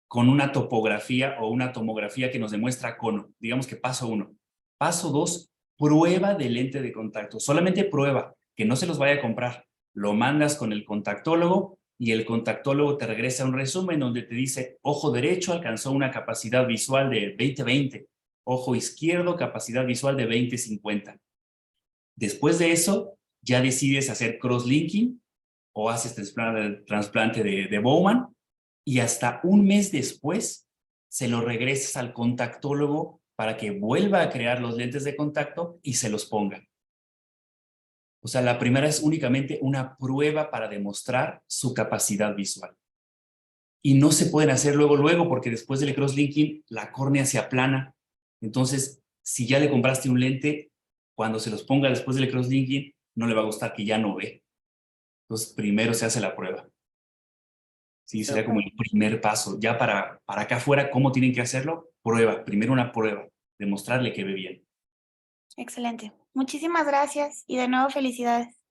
con una topografía o una tomografía que nos demuestra cono. Digamos que paso 1. Paso 2, prueba de lente de contacto. Solamente prueba, que no se los vaya a comprar. Lo mandas con el contactólogo y el contactólogo te regresa un resumen donde te dice, ojo derecho alcanzó una capacidad visual de 20/20, ojo izquierdo capacidad visual de 20/50. Después de eso, ya decides hacer cross-linking o haces trasplante de Bowman, y hasta un mes después se lo regresas al contactólogo para que vuelva a crear los lentes de contacto y se los ponga. O sea, la primera es únicamente una prueba para demostrar su capacidad visual. Y no se pueden hacer luego, porque después del cross-linking la córnea se aplana. Entonces, si ya le compraste un lente, cuando se los ponga después del cross-linking, no le va a gustar, que ya no ve. Entonces, primero se hace la prueba. Sí, sería como el primer paso. Ya para acá afuera, ¿cómo tienen que hacerlo? Prueba. Primero una prueba. Demostrarle que ve bien. Excelente. Muchísimas gracias y de nuevo felicidades.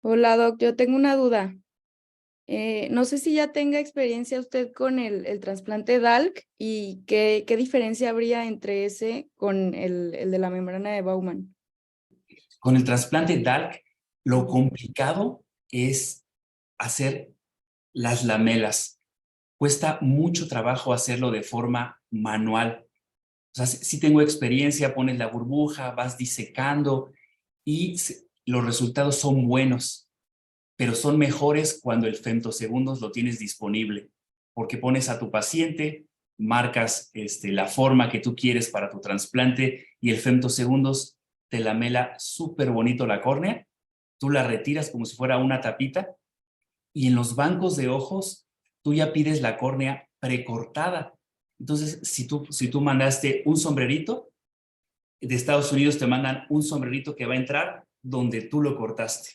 Hola, doc. Yo tengo una duda. No sé si ya tenga experiencia usted con el trasplante DALK y qué diferencia habría entre ese con el de la membrana de Bowman. Con el trasplante DALK, lo complicado es hacer las lamelas. Cuesta mucho trabajo hacerlo de forma manual. O sea, si tengo experiencia, pones la burbuja, vas disecando y los resultados son buenos, pero son mejores cuando el femtosegundos lo tienes disponible, porque pones a tu paciente, marcas la forma que tú quieres para tu trasplante y el femtosegundos te lamela súper bonito la córnea, tú la retiras como si fuera una tapita y en los bancos de ojos tú ya pides la córnea precortada. Entonces, si tú mandaste un sombrerito, de Estados Unidos te mandan un sombrerito que va a entrar donde tú lo cortaste.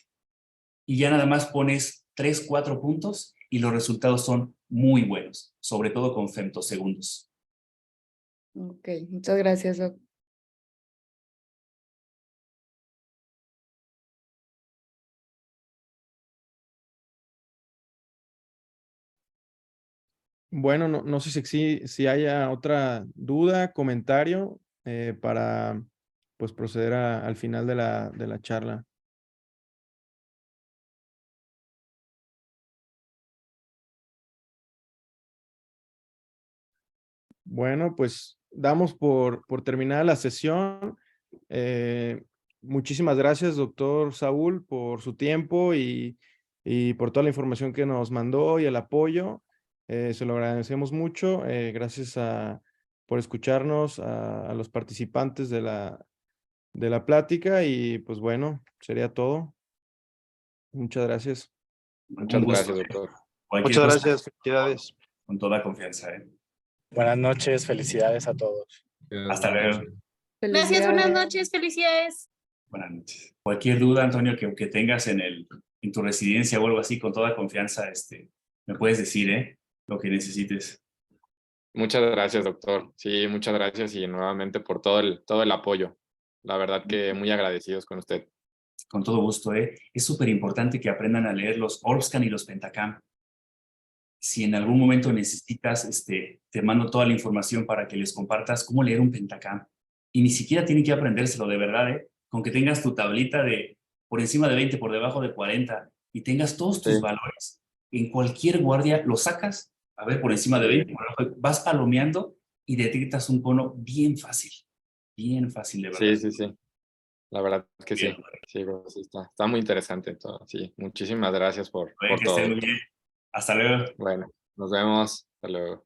Y ya nada más pones 3, 4 puntos y los resultados son muy buenos, sobre todo con femtosegundos. Ok, muchas gracias, doc. Bueno, no sé si haya otra duda, comentario para pues proceder al final de la charla. Bueno, pues damos por terminada la sesión. Muchísimas gracias, doctor Saúl, por su tiempo y por toda la información que nos mandó y el apoyo. Se lo agradecemos mucho. Gracias por escucharnos, a los participantes de la plática y pues bueno, sería todo. Muchas gracias. Muchas gracias, doctor. Muchas gracias, felicidades. Con toda confianza. Buenas noches, felicidades a todos. Hasta luego. Gracias, buenas noches, felicidades. Buenas noches. Cualquier duda, Antonio, que tengas en tu residencia o algo así, con toda confianza, me puedes decir, lo que necesites. Muchas gracias, doctor. Sí, muchas gracias y nuevamente por todo el apoyo. La verdad que muy agradecidos con usted. Con todo gusto, Es súper importante que aprendan a leer los Orbscan y los Pentacam. Si en algún momento necesitas, te mando toda la información para que les compartas cómo leer un Pentacam. Y ni siquiera tienen que aprendérselo, de verdad, Con que tengas tu tablita de por encima de 20, por debajo de 40, y tengas todos tus valores, en cualquier guardia lo sacas a ver, por encima de 20, vas palomeando y detectas un cono bien fácil de verdad. Sí, sí, sí. La verdad que sí. Bien. Sí, sí, está muy interesante todo. Sí, muchísimas gracias por Que todo. estén muy bien. Hasta luego. Bueno, nos vemos. Hasta luego.